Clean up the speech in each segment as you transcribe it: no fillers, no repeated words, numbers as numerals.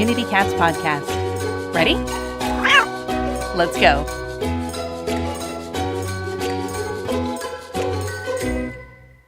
Community Cats podcast. Ready? Let's go.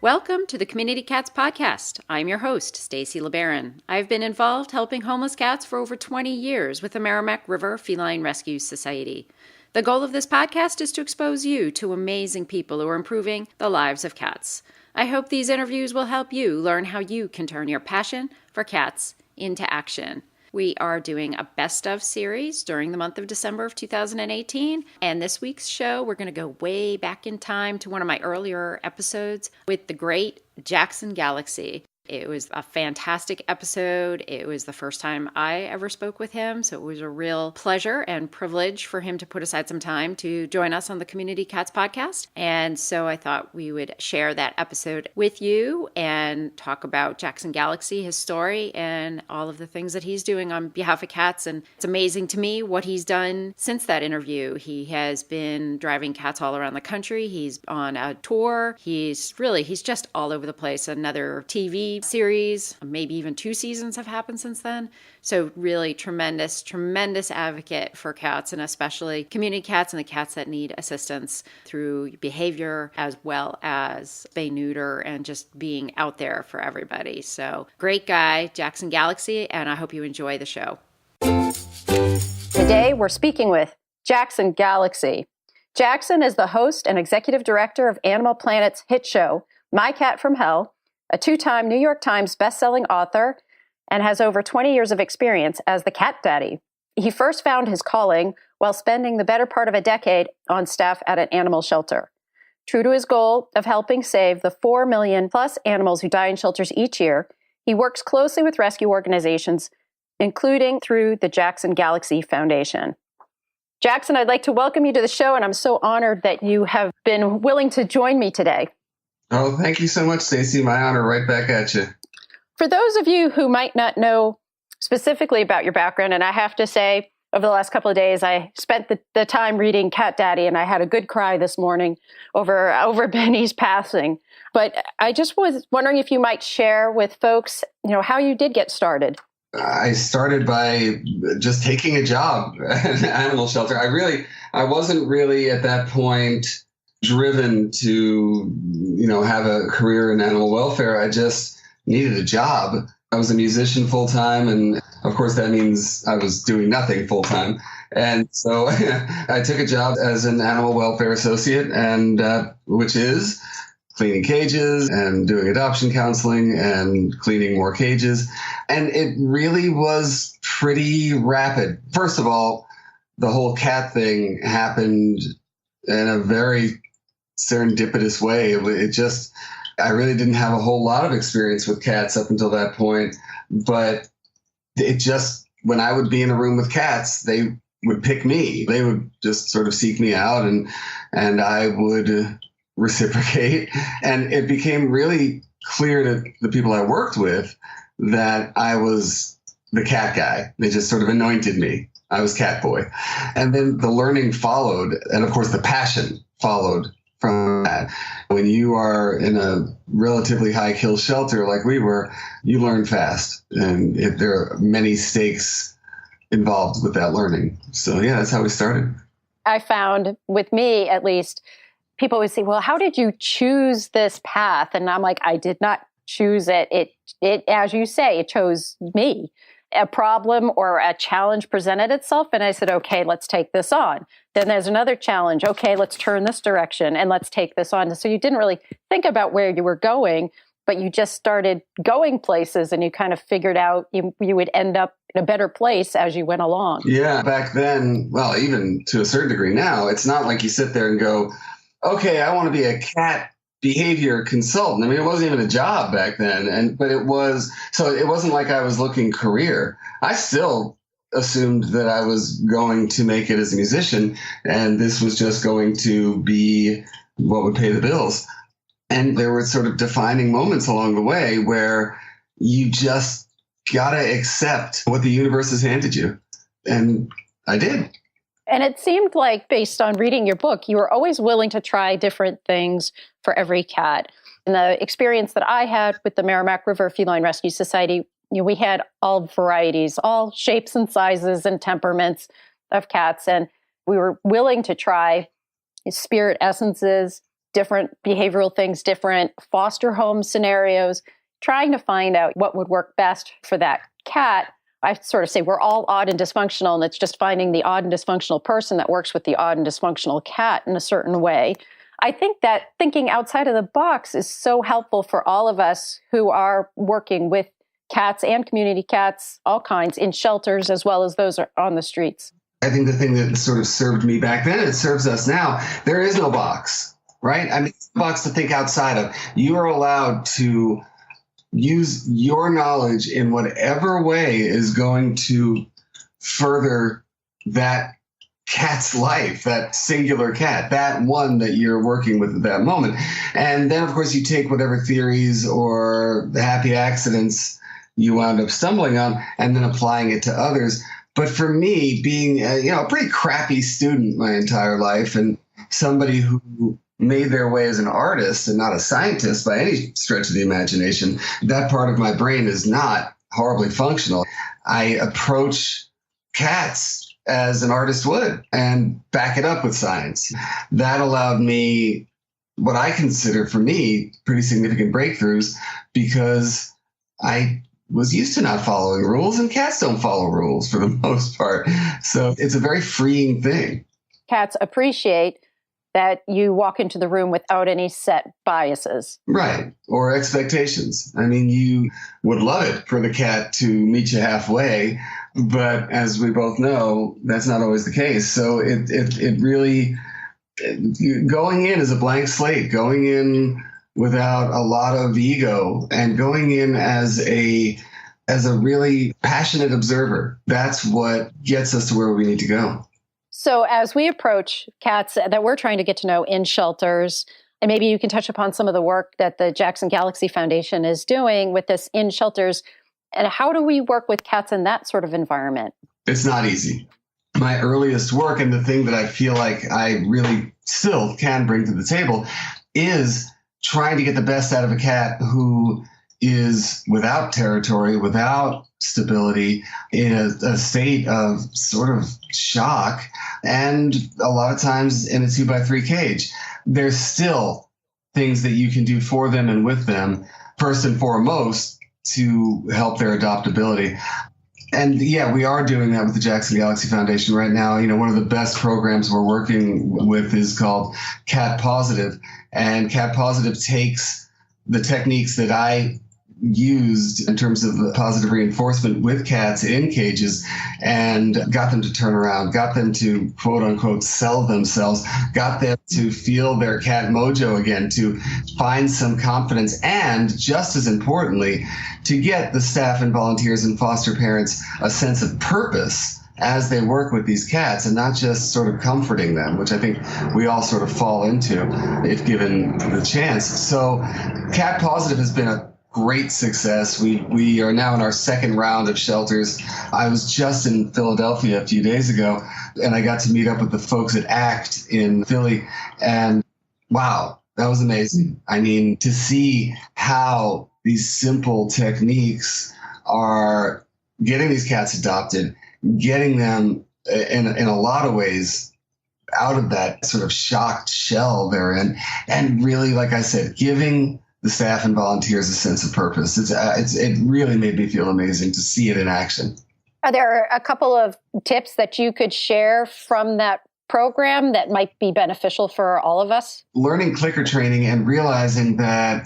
Welcome to the Community Cats podcast. I'm your host, Stacy LeBaron. I've been involved helping homeless cats for over 20 years with the Merrimack River Feline Rescue Society. The goal of this podcast is to expose you to amazing people who are improving the lives of cats. I hope these interviews will help you learn how you can turn your passion for cats into action. We are doing a best of series during the month of December of 2018. And this week's show, we're going to go way back in time to one of my earlier episodes with the great Jackson Galaxy. It was a fantastic episode. It was the first time I ever spoke with him, so it was a real pleasure and privilege for him to put aside some time to join us on the Community Cats podcast. And so I thought we would share that episode with you and talk about Jackson Galaxy, his story, and all of the things that he's doing on behalf of cats. And it's amazing to me what he's done since that interview. He has been driving cats all around the country. He's on a tour. He's just all over the place. Another TV series, maybe even 2 seasons have happened since then. So really tremendous advocate for cats, and especially community cats and the cats that need assistance through behavior as well as spay neuter and just being out there for everybody. So great guy, Jackson Galaxy, and I hope you enjoy the show. Today we're speaking with Jackson Galaxy. Jackson is the host and executive director of Animal Planet's hit show, My Cat from Hell, a 2-time New York Times bestselling author, and has over 20 years of experience as the cat daddy. He first found his calling while spending the better part of a decade on staff at an animal shelter. True to his goal of helping save the 4 million plus animals who die in shelters each year, he works closely with rescue organizations, including through the Jackson Galaxy Foundation. Jackson, I'd like to welcome you to the show, and I'm so honored that you have been willing to join me today. Oh, thank you so much, Stacy. My honor, right back at you. For those of you who might not know specifically about your background, and I have to say, over the last couple of days, I spent the time reading Cat Daddy, and I had a good cry this morning over Benny's passing. But I just was wondering if you might share with folks, how you did get started. I started by just taking a job at an animal shelter. I wasn't really at that point driven to, have a career in animal welfare. I just needed a job. I was a musician full time, and of course that means I was doing nothing full time. And so I took a job as an animal welfare associate, and which is cleaning cages and doing adoption counseling and cleaning more cages. And it really was pretty rapid. First of all, the whole cat thing happened in a very serendipitous way. I really didn't have a whole lot of experience with cats up until that point, but when I would be in a room with cats, they would pick me. They would just sort of seek me out, and I would reciprocate. And it became really clear to the people I worked with that I was the cat guy. They just sort of anointed me. I was cat boy. And then the learning followed, and of course the passion followed from that. When you are in a relatively high kill shelter like we were, you learn fast. And there are many stakes involved with that learning. So yeah, that's how we started. I found, with me at least, people would say, well, how did you choose this path? And I'm like, I did not choose it. It, as you say, it chose me. A problem or a challenge presented itself, and I said, okay, let's take this on. Then there's another challenge. Okay, let's turn this direction and let's take this on. So you didn't really think about where you were going, but you just started going places, and you kind of figured out you would end up in a better place as you went along. Yeah, back then, well, even to a certain degree now, it's not like you sit there and go, okay, I want to be a cat behavior consultant. I mean, it wasn't even a job back then. But it wasn't like I was looking career. I still assumed that I was going to make it as a musician, and this was just going to be what would pay the bills. And there were sort of defining moments along the way where you just got to accept what the universe has handed you. And I did. And it seemed like, based on reading your book, you were always willing to try different things for every cat. And the experience that I had with the Merrimack River Feline Rescue Society we had all varieties, all shapes and sizes and temperaments of cats. And we were willing to try spirit essences, different behavioral things, different foster home scenarios, trying to find out what would work best for that cat. I sort of say we're all odd and dysfunctional, and it's just finding the odd and dysfunctional person that works with the odd and dysfunctional cat in a certain way. I think that thinking outside of the box is so helpful for all of us who are working with cats and community cats, all kinds, in shelters as well as those on the streets. I think the thing that sort of served me back then, it serves us now, there is no box, right? I mean, it's a box to think outside of. You are allowed to use your knowledge in whatever way is going to further that cat's life, that singular cat, that one that you're working with at that moment. And then, of course, you take whatever theories or the happy accidents you wound up stumbling on and then applying it to others. But for me, being a pretty crappy student my entire life and somebody who made their way as an artist and not a scientist by any stretch of the imagination, that part of my brain is not horribly functional. I approach cats as an artist would and back it up with science. That allowed me what I consider, for me, pretty significant breakthroughs because I was used to not following rules, and cats don't follow rules for the most part. So it's a very freeing thing. Cats appreciate that you walk into the room without any set biases. Right. Or expectations. I mean, you would love it for the cat to meet you halfway, but as we both know, that's not always the case. So it really, going in as a blank slate, going in without a lot of ego and going in as a really passionate observer, that's what gets us to where we need to go. So as we approach cats that we're trying to get to know in shelters, and maybe you can touch upon some of the work that the Jackson Galaxy Foundation is doing with this in shelters, and how do we work with cats in that sort of environment? It's not easy. My earliest work, and the thing that I feel like I really still can bring to the table, is trying to get the best out of a cat who is without territory, without stability, in a state of sort of shock, and a lot of times in a 2x3 cage. There's still things that you can do for them and with them, first and foremost, to help their adoptability. And yeah, we are doing that with the Jackson Galaxy Foundation right now. One of the best programs we're working with is called Cat Positive. And Cat Positive takes the techniques that I used in terms of positive reinforcement with cats in cages and got them to turn around, got them to quote unquote sell themselves, got them to feel their cat mojo again, to find some confidence, and just as importantly, to get the staff and volunteers and foster parents a sense of purpose as they work with these cats, and not just sort of comforting them, which I think we all sort of fall into if given the chance. So Cat Positive has been a great success. We are now in our second round of shelters. I was just in Philadelphia a few days ago, and I got to meet up with the folks at ACT in Philly, and wow, that was amazing. I mean, to see how these simple techniques are getting these cats adopted, getting them in a lot of ways out of that sort of shocked shell they're in, and really, like I said, giving the staff and volunteers a sense of purpose. It really made me feel amazing to see it in action. Are there a couple of tips that you could share from that program that might be beneficial for all of us? Learning clicker training and realizing that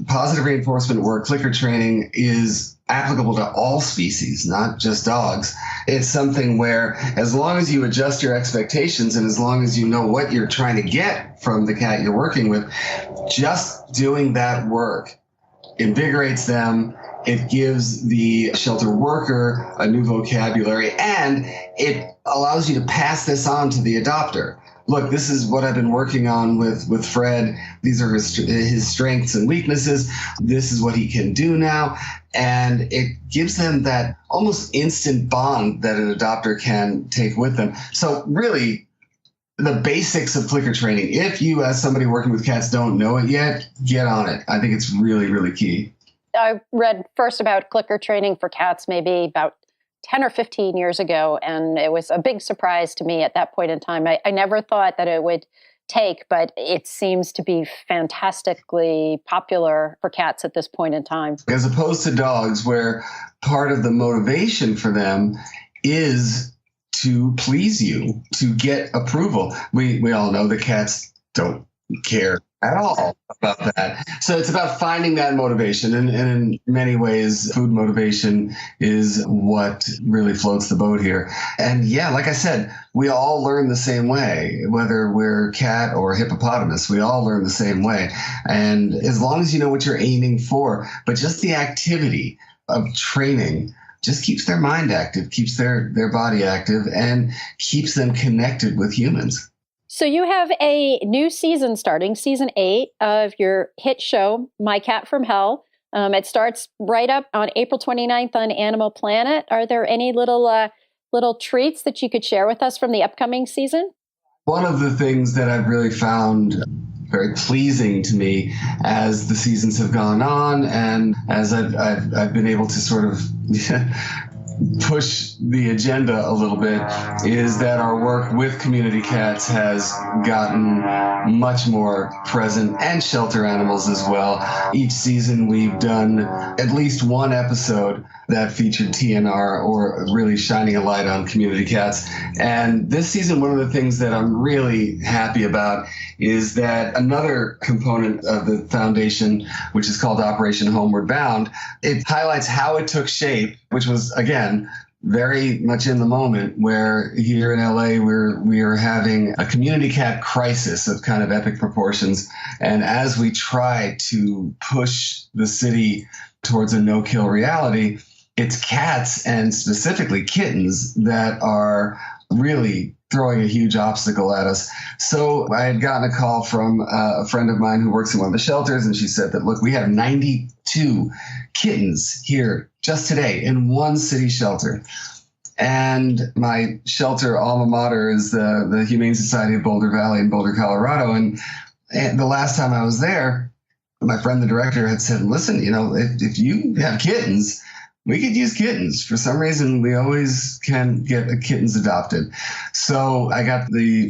positive reinforcement work, clicker training, is applicable to all species, not just dogs. It's something where as long as you adjust your expectations and as long as you know what you're trying to get from the cat you're working with, just doing that work invigorates them. It gives the shelter worker a new vocabulary, and it allows you to pass this on to the adopter. Look, this is what I've been working on with Fred. These are his strengths and weaknesses. This is what he can do now. And it gives them that almost instant bond that an adopter can take with them. So really, the basics of clicker training, if you as somebody working with cats don't know it yet, get on it. I think it's really, really key. I read first about clicker training for cats maybe about 10 or 15 years ago, and it was a big surprise to me at that point in time. I never thought that it would take, but it seems to be fantastically popular for cats at this point in time. As opposed to dogs, where part of the motivation for them is to please you, to get approval. We all know that cats don't care at all about that. So it's about finding that motivation. And in many ways, food motivation is what really floats the boat here. And yeah, like I said, we all learn the same way, whether we're cat or hippopotamus, we all learn the same way. And as long as you know what you're aiming for, but just the activity of training just keeps their mind active, keeps their body active, and keeps them connected with humans. So you have a new season starting, season 8 of your hit show, My Cat from Hell. It starts right up on April 29th on Animal Planet. Are there any little treats that you could share with us from the upcoming season? One of the things that I've really found very pleasing to me as the seasons have gone on, and as I've been able to sort of push the agenda a little bit, is that our work with community cats has gotten much more present, and shelter animals as well. Each season we've done at least one episode that featured TNR or really shining a light on community cats. And this season, one of the things that I'm really happy about is that another component of the foundation, which is called Operation Homeward Bound, it highlights how it took shape, which was, again, very much in the moment, where here in LA we are having a community cat crisis of kind of epic proportions. And as we try to push the city towards a no-kill reality, it's cats, and specifically kittens, that are really throwing a huge obstacle at us. So I had gotten a call from a friend of mine who works in one of the shelters, and she said that, look, we have 92 kittens here just today in one city shelter. And my shelter alma mater is the Humane Society of Boulder Valley in Boulder, Colorado. And the last time I was there, my friend, the director, had said, listen, if you have kittens, we could use kittens. For some reason, we always can get kittens adopted. So I got the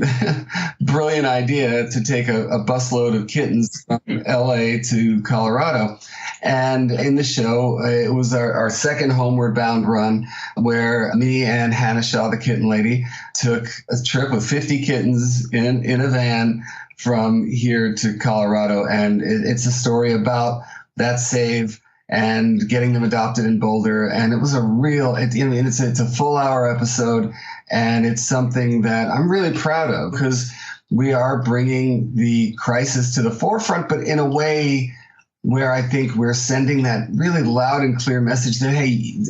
brilliant idea to take a busload of kittens from LA to Colorado. And in the show, it was our second homeward bound run, where me and Hannah Shaw, the Kitten Lady, took a trip with 50 kittens in a van from here to Colorado. And it's a story about that save and getting them adopted in Boulder. And it was it's a full hour episode, and it's something that I'm really proud of, because we are bringing the crisis to the forefront, but in a way where I think we're sending that really loud and clear message that, hey,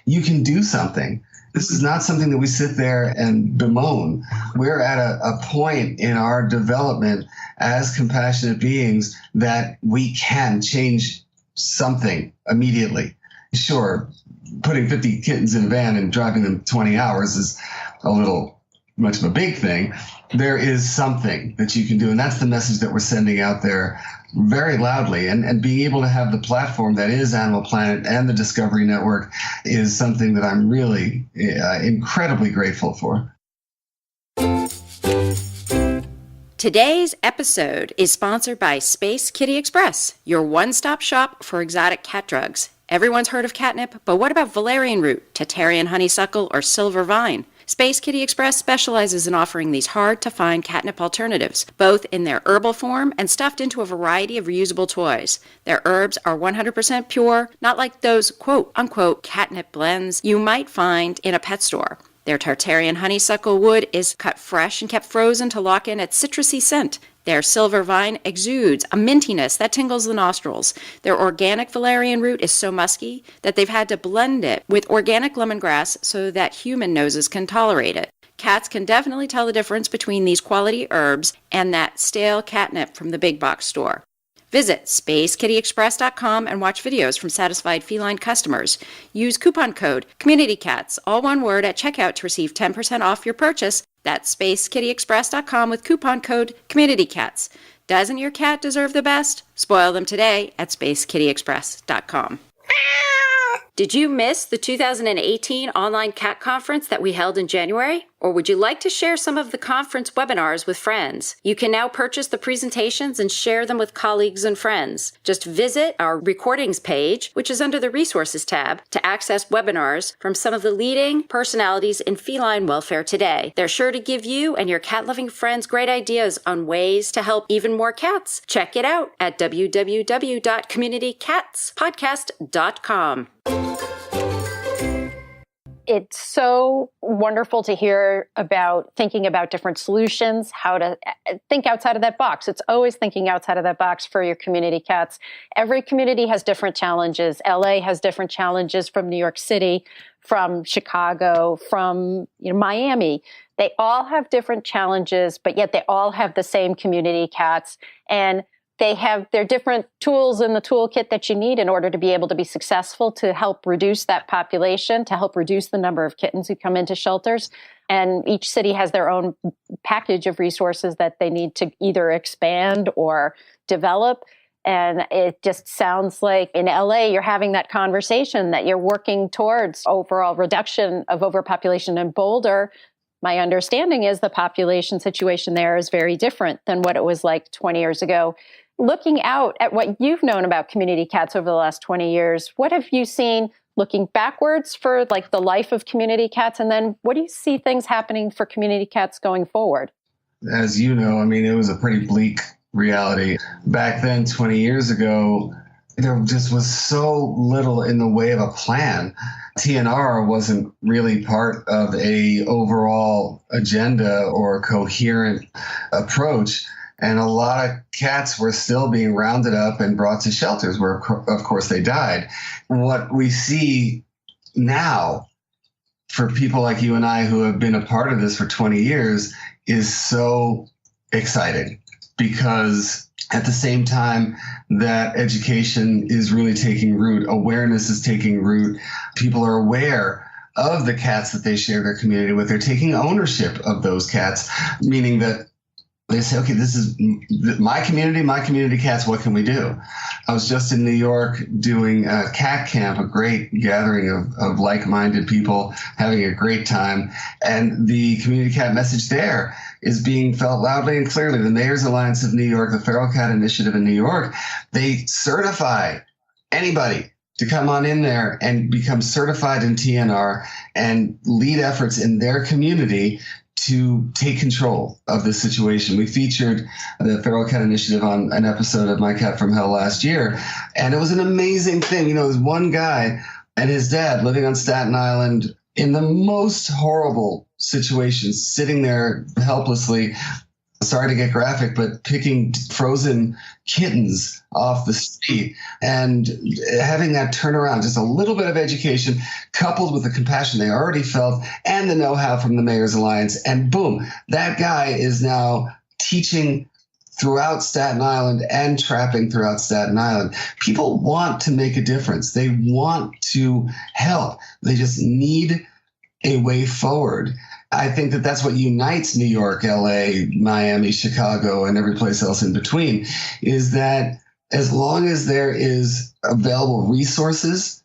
you can do something. This is not something that we sit there and bemoan. We're at a point in our development as compassionate beings that we can change something immediately. Sure, putting 50 kittens in a van and driving them 20 hours is a little much of a big thing. There is something that you can do, and that's the message that we're sending out there very loudly. And being able to have the platform that is Animal Planet and the Discovery Network is something that I'm really incredibly grateful for. Today's episode is sponsored by Space Kitty Express, your one-stop shop for exotic cat drugs. Everyone's heard of catnip, but what about valerian root, Tatarian honeysuckle, or silver vine? Space Kitty Express specializes in offering these hard-to-find catnip alternatives, both in their herbal form and stuffed into a variety of reusable toys. Their herbs are 100% pure, not like those quote-unquote catnip blends you might find in a pet store. Their Tartarian honeysuckle wood is cut fresh and kept frozen to lock in its citrusy scent. Their silver vine exudes a mintiness that tingles the nostrils. Their organic valerian root is so musky that they've had to blend it with organic lemongrass so that human noses can tolerate it. Cats can definitely tell the difference between these quality herbs and that stale catnip from the big box store. Visit SpaceKittyExpress.com and watch videos from satisfied feline customers. Use coupon code CommunityCats, all one word, at checkout to receive 10% off your purchase. That's SpaceKittyExpress.com with coupon code CommunityCats. Doesn't your cat deserve the best? Spoil them today at SpaceKittyExpress.com. Did you miss the 2018 online cat conference that we held in January? Or would you like to share some of the conference webinars with friends? You can now purchase the presentations and share them with colleagues and friends. Just visit our recordings page, which is under the Resources tab, to access webinars from some of the leading personalities in feline welfare today. They're sure to give you and your cat-loving friends great ideas on ways to help even more cats. Check it out at www.communitycatspodcast.com. It's so wonderful to hear about thinking about different solutions, how to think outside of that box. It's always thinking outside of that box for your community cats. Every community has different challenges. LA has different challenges from New York City, from Chicago, from Miami. They all have different challenges, but yet they all have the same community cats. And they have their different tools in the toolkit that you need in order to be able to be successful, to help reduce that population, to help reduce the number of kittens who come into shelters. And each city has their own package of resources that they need to either expand or develop. And it just sounds like in LA, you're having that conversation that you're working towards overall reduction of overpopulation. In Boulder, my understanding is the population situation there is very different than what it was like 20 years ago. Looking out at what you've known about community cats over the last 20 years, what have you seen looking backwards for like the life of community cats? And then what do you see things happening for community cats going forward? As you know, it was a pretty bleak reality. Back then, 20 years ago, there just was so little in the way of a plan. TNR wasn't really part of a overall agenda or coherent approach. And a lot of cats were still being rounded up and brought to shelters where, of course, they died. What we see now for people like you and I who have been a part of this for 20 years is so exciting, because at the same time that education is really taking root, awareness is taking root, people are aware of the cats that they share their community with. They're taking ownership of those cats, meaning that they say, okay, this is my community cats, what can we do? I was just in New York doing a cat camp, a great gathering of like-minded people having a great time. And the community cat message there is being felt loudly and clearly. The Mayor's Alliance of New York, the Feral Cat Initiative in New York, they certify anybody to come on in there and become certified in TNR and lead efforts in their community to take control of this situation. We featured the Feral Cat Initiative on an episode of My Cat from Hell last year, and it was an amazing thing. There was one guy and his dad living on Staten Island in the most horrible situations, sitting there helplessly, sorry to get graphic, but picking frozen kittens off the street and having that turnaround, just a little bit of education coupled with the compassion they already felt and the know-how from the Mayor's Alliance. And boom, that guy is now teaching throughout Staten Island and trapping throughout Staten Island. People want to make a difference. They want to help. They just need a way forward. I think that that's what unites New York, LA, Miami, Chicago, and every place else in between, is that as long as there is available resources,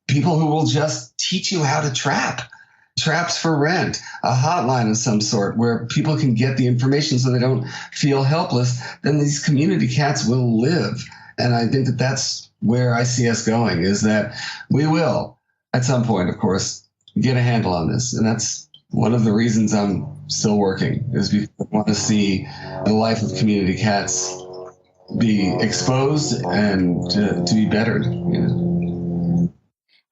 people who will just teach you how to trap, traps for rent, a hotline of some sort where people can get the information so they don't feel helpless, then these community cats will live. And I think that that's where I see us going, is that we will, at some point, of course, get a handle on this. And that's one of the reasons I'm still working, is because I want to see the life of community cats be exposed and to be bettered.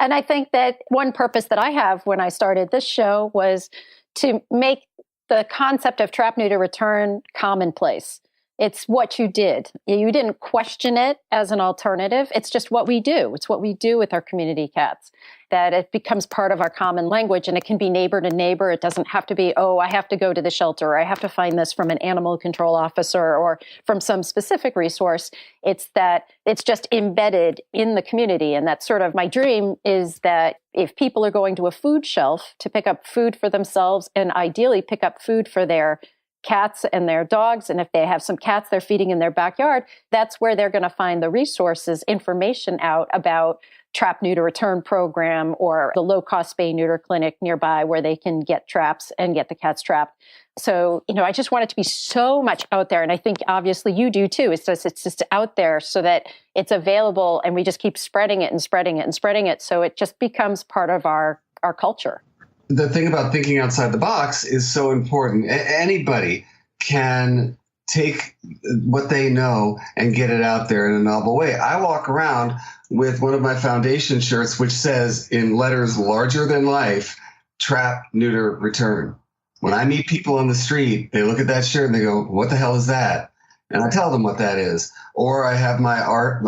And I think that one purpose that I have when I started this show was to make the concept of trap, neuter, return commonplace. It's what you did. You didn't question it as an alternative. It's just what we do. It's what we do with our community cats, that it becomes part of our common language, and it can be neighbor to neighbor. It doesn't have to be, oh, I have to go to the shelter, or I have to find this from an animal control officer or from some specific resource. It's that it's just embedded in the community. And that's sort of my dream, is that if people are going to a food shelf to pick up food for themselves, and ideally pick up food for their cats and their dogs, and if they have some cats they're feeding in their backyard, that's where they're going to find the resources, information out about trap neuter return program or the low-cost spay neuter clinic nearby where they can get traps and get the cats trapped. So, I just want it to be so much out there. And I think obviously you do too. It's just out there so that it's available and we just keep spreading it and spreading it and spreading it. So it just becomes part of our culture. The thing about thinking outside the box is so important. Anybody can take what they know and get it out there in a novel way. I walk around with one of my foundation shirts, which says in letters larger than life, trap, neuter, return. When I meet people on the street, they look at that shirt and they go, what the hell is that? And I tell them what that is. Or I have my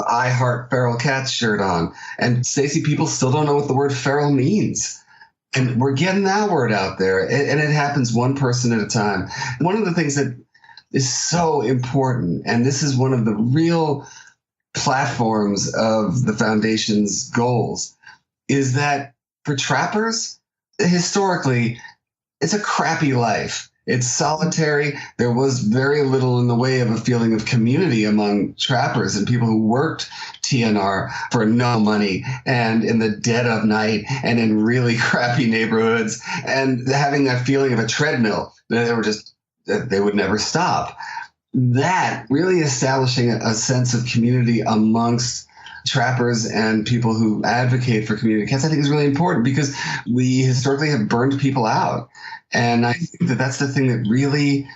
I Heart Feral Cats shirt on. And Stacy, people still don't know what the word feral means. And we're getting that word out there. And it happens one person at a time. One of the things that is so important, and this is one of the real platforms of the foundation's goals, is that for trappers, historically, it's a crappy life. It's solitary. There was very little in the way of a feeling of community among trappers and people who worked TNR for no money and in the dead of night and in really crappy neighborhoods and having that feeling of a treadmill. They would never stop. That really establishing a sense of community amongst trappers and people who advocate for community cats, I think is really important because we historically have burned people out. And I think that that's the thing that really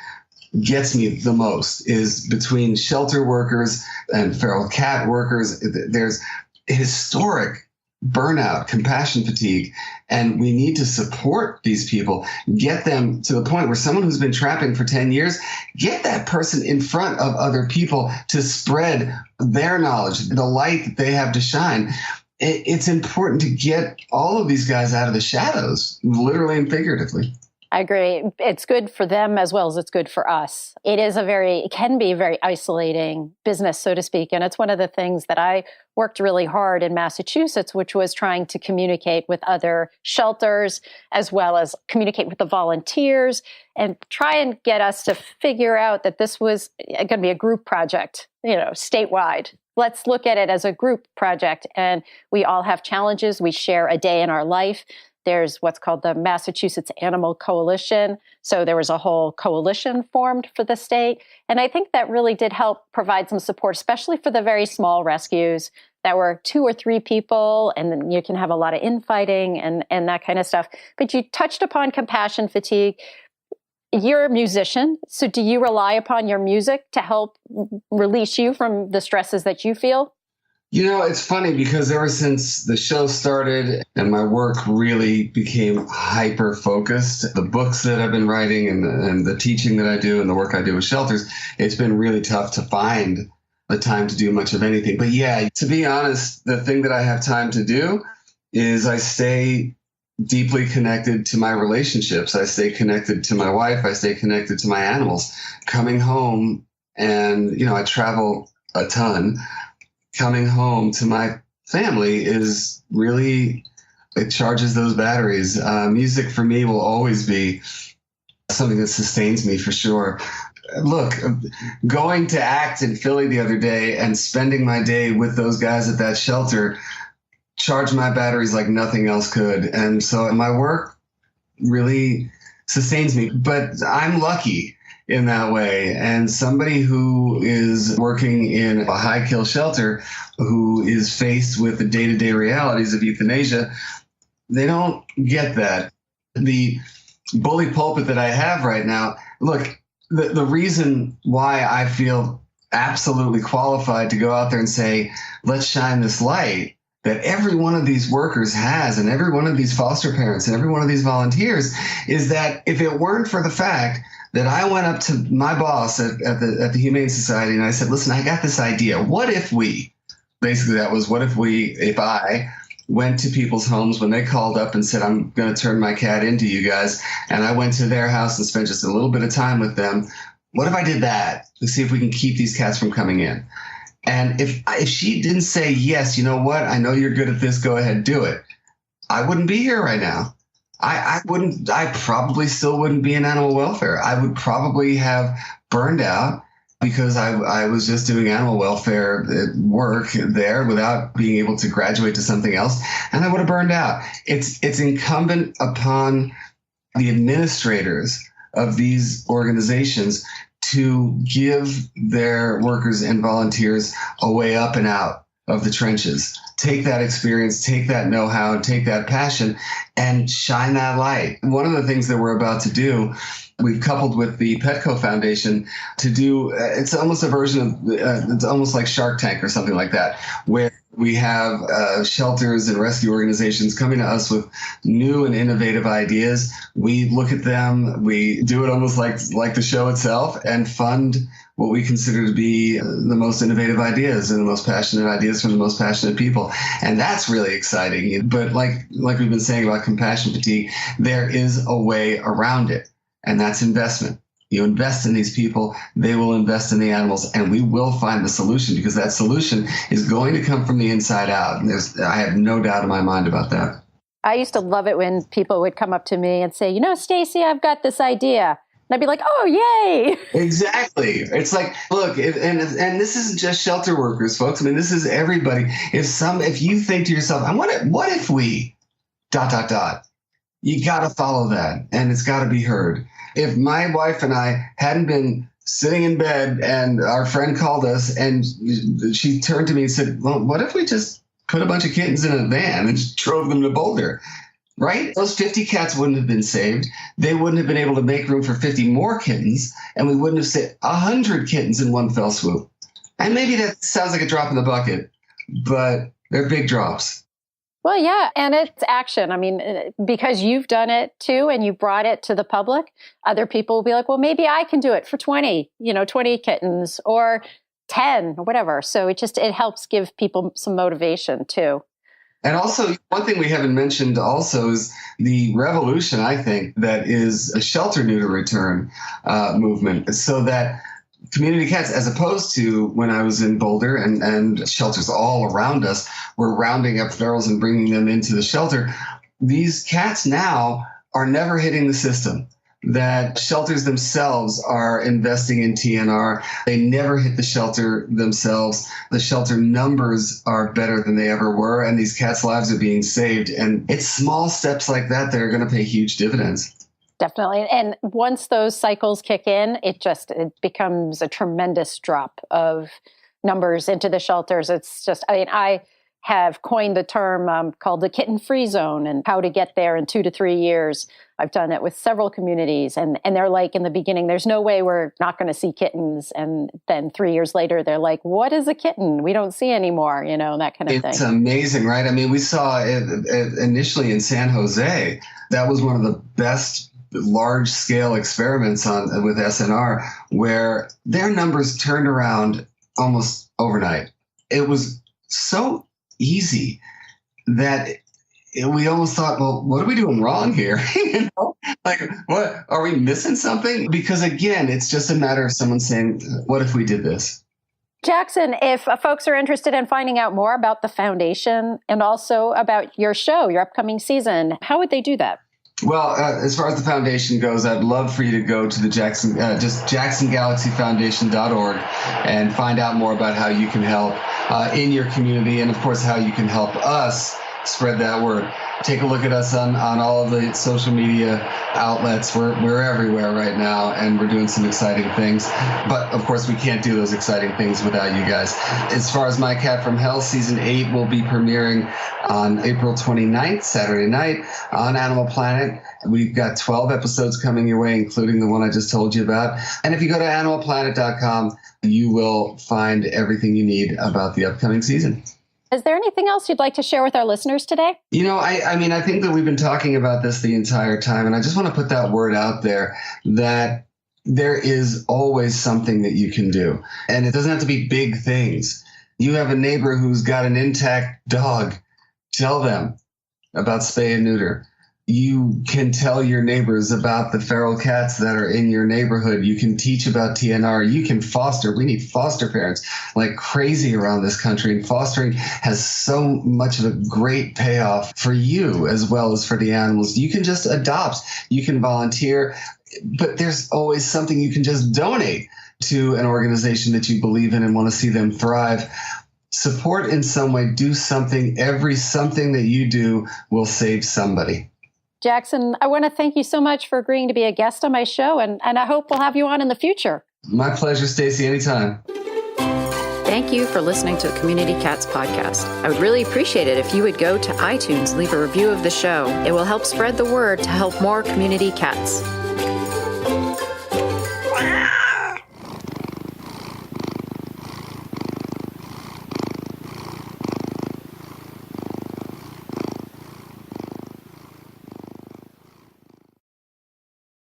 gets me the most is between shelter workers and feral cat workers, there's historic burnout, compassion fatigue, and we need to support these people, get them to the point where someone who's been trapping for 10 years, get that person in front of other people to spread their knowledge, the light that they have to shine. It's important to get all of these guys out of the shadows, literally and figuratively. I agree. It's good for them as well as it's good for us. It can be a very isolating business, so to speak. And it's one of the things that I worked really hard in Massachusetts, which was trying to communicate with other shelters, as well as communicate with the volunteers and try and get us to figure out that this was going to be a group project, statewide. Let's look at it as a group project. And we all have challenges. We share a day in our life. There's what's called the Massachusetts Animal Coalition. So there was a whole coalition formed for the state. And I think that really did help provide some support, especially for the very small rescues that were 2 or 3 people. And then you can have a lot of infighting and that kind of stuff. But you touched upon compassion fatigue. You're a musician. So do you rely upon your music to help release you from the stresses that you feel? It's funny because ever since the show started and my work really became hyper-focused, the books that I've been writing and the teaching that I do and the work I do with shelters, it's been really tough to find the time to do much of anything. But yeah, to be honest, the thing that I have time to do is I stay deeply connected to my relationships. I stay connected to my wife. I stay connected to my animals. Coming home and, I travel a ton. Coming home to my family is really, it charges those batteries. Music for me will always be something that sustains me for sure. Look, going to act in Philly the other day and spending my day with those guys at that shelter charged my batteries like nothing else could. And so my work really sustains me, but I'm lucky in that way. And somebody who is working in a high kill shelter, who is faced with the day-to-day realities of euthanasia, they don't get that. The bully pulpit that I have right now, look, the reason why I feel absolutely qualified to go out there and say, let's shine this light that every one of these workers has and every one of these foster parents and every one of these volunteers is that if it weren't for the fact that I went up to my boss at the Humane Society and I said, listen, I got this idea. What if I went to people's homes when they called up and said, I'm going to turn my cat into you guys, and I went to their house and spent just a little bit of time with them. What if I did that to see if we can keep these cats from coming in? And if she didn't say, yes, you know what? I know you're good at this. Go ahead, do it. I wouldn't be here right now. I probably still wouldn't be in animal welfare. I would probably have burned out because I was just doing animal welfare work there without being able to graduate to something else, and I would have burned out. It's incumbent upon the administrators of these organizations to give their workers and volunteers a way up and out of the trenches. Take that experience, take that know-how, and take that passion and shine that light. One of the things that we're about to do, we've coupled with the Petco Foundation to do, it's almost a version of, it's almost like Shark Tank or something like that, where we have shelters and rescue organizations coming to us with new and innovative ideas. We look at them, we do it almost like the show itself, and fund what we consider to be the most innovative ideas and the most passionate ideas from the most passionate people. And that's really exciting. But like we've been saying about compassion fatigue, there is a way around it, and that's investment. You invest in these people, they will invest in the animals, and we will find the solution, because that solution is going to come from the inside out. And I have no doubt in my mind about that. I used to love it when people would come up to me and say, Stacy, I've got this idea. And I'd be like, oh, yay. Exactly. It's like, look, and this isn't just shelter workers, folks. I mean, this is everybody. If you think to yourself, what if we ... You got to follow that, and it's got to be heard. If my wife and I hadn't been sitting in bed and our friend called us and she turned to me and said, well, what if we just put a bunch of kittens in a van and just drove them to Boulder? Right? Those 50 cats wouldn't have been saved. They wouldn't have been able to make room for 50 more kittens, and we wouldn't have saved 100 kittens in one fell swoop. And maybe that sounds like a drop in the bucket, but they're big drops. Well, yeah, and it's action. I mean, because you've done it too, and you brought it to the public, other people will be like, well, maybe I can do it for 20 kittens or 10 or whatever. So it helps give people some motivation too. And also, one thing we haven't mentioned also is the revolution, I think, that is a shelter neuter return movement, so that community cats, as opposed to when I was in Boulder and shelters all around us, were rounding up ferals and bringing them into the shelter. These cats now are never hitting the system. That shelters themselves are investing in TNR. They never hit the shelter themselves. The shelter numbers are better than they ever were, and these cats' lives are being saved. And it's small steps like that that are going to pay huge dividends. Definitely. And once those cycles kick in, it becomes a tremendous drop of numbers into the shelters. I have coined the term called the kitten free zone, and how to get there in 2 to 3 years. I've done it with several communities, and they're like, in the beginning, there's no way we're not going to see kittens. And then 3 years later, they're like, what is a kitten? We don't see anymore, that kind of thing. It's amazing, right? I mean, we saw it initially in San Jose. That was one of the best large-scale experiments with SNR, where their numbers turned around almost overnight. It was so easy that we almost thought, well, what are we doing wrong here? Like, what, are we missing something? Because again, it's just a matter of someone saying, what if we did this? Jackson, if folks are interested in finding out more about the foundation and also about your show, your upcoming season, how would they do that? Well, as far as the foundation goes, I'd love for you to go to the jacksongalaxyfoundation.org and find out more about how you can help in your community, and of course how you can help us spread that word. Take a look at us on all of the social media outlets. We're everywhere right now, and we're doing some exciting things. But of course, we can't do those exciting things without you guys. As far as My Cat from Hell, season 8 will be premiering on April 29th, Saturday night, on Animal Planet. We've got 12 episodes coming your way, including the one I just told you about. And if you go to animalplanet.com, you will find everything you need about the upcoming season. Is there anything else you'd like to share with our listeners today? I think that we've been talking about this the entire time, and I just want to put that word out there, that there is always something that you can do. And it doesn't have to be big things. You have a neighbor who's got an intact dog. Tell them about spay and neuter. You can tell your neighbors about the feral cats that are in your neighborhood. You can teach about TNR. You can foster. We need foster parents like crazy around this country. And fostering has so much of a great payoff for you as well as for the animals. You can just adopt. You can volunteer. But there's always something you can just donate. to an organization that you believe in and want to see them thrive, support in some way, do something. Every something that you do will save somebody. Jackson, I want to thank you so much for agreeing to be a guest on my show, and I hope we'll have you on in the future. My pleasure, Stacy, anytime. Thank you for listening to the Community Cats podcast. I would really appreciate it if you would go to iTunes and leave a review of the show. It will help spread the word to help more community cats.